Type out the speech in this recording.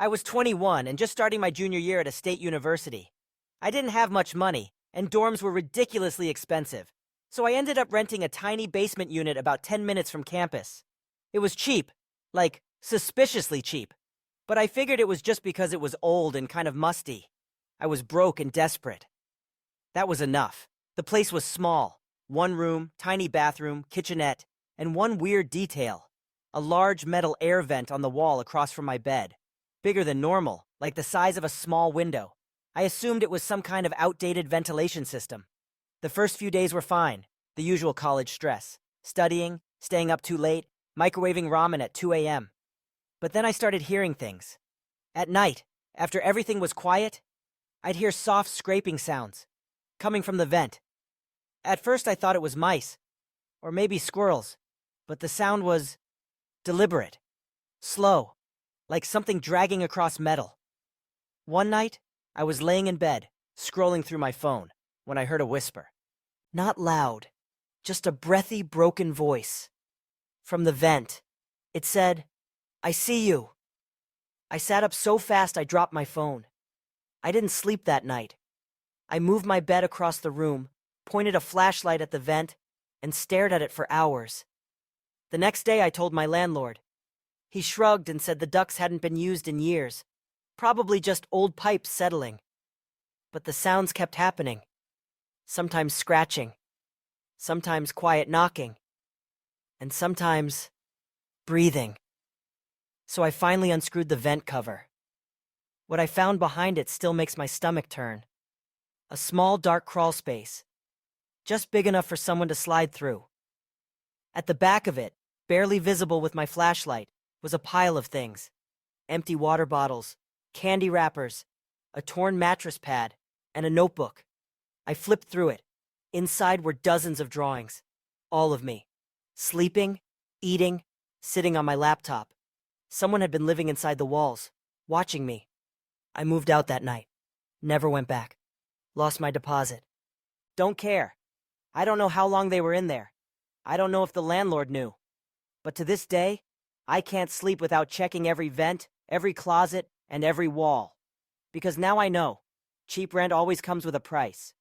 I was 21 and just starting my junior year at a state university. I didn't have much money, and dorms were ridiculously expensive, so I ended up renting a tiny basement unit about 10 minutes from campus. It was cheap, like suspiciously cheap, but I figured it was just because it was old and kind of musty. I was broke and desperate. That was enough. The place was small. One room, tiny bathroom, kitchenette, and one weird detail. A large metal air vent on the wall across from my bed. Bigger than normal, like the size of a small window. I assumed it was some kind of outdated ventilation system. The first few days were fine. The usual college stress. Studying, staying up too late, microwaving ramen at 2 a.m. But then I started hearing things. At night, after everything was quiet, I'd hear soft scraping sounds, coming from the vent. At first I thought it was mice, or maybe squirrels, but the sound was deliberate, slow, like something dragging across metal. One night, I was laying in bed, scrolling through my phone, when I heard a whisper. Not loud, just a breathy, broken voice. From the vent. It said, "I see you." I sat up so fast I dropped my phone. I didn't sleep that night. I moved my bed across the room, pointed a flashlight at the vent, and stared at it for hours. The next day I told my landlord. He shrugged and said the ducts hadn't been used in years, probably just old pipes settling. But the sounds kept happening. Sometimes scratching, sometimes quiet knocking, and sometimes breathing. So I finally unscrewed the vent cover. What I found behind it still makes my stomach turn. A small dark crawl space, just big enough for someone to slide through. At the back of it, barely visible with my flashlight, was a pile of things. Empty water bottles, candy wrappers, a torn mattress pad, and a notebook. I flipped through it. Inside were dozens of drawings. All of me. Sleeping, eating, sitting on my laptop. Someone had been living inside the walls, watching me. I moved out that night. Never went back. Lost my deposit. Don't care. I don't know how long they were in there. I don't know if the landlord knew. But to this day, I can't sleep without checking every vent, every closet, and every wall. Because now I know, cheap rent always comes with a price.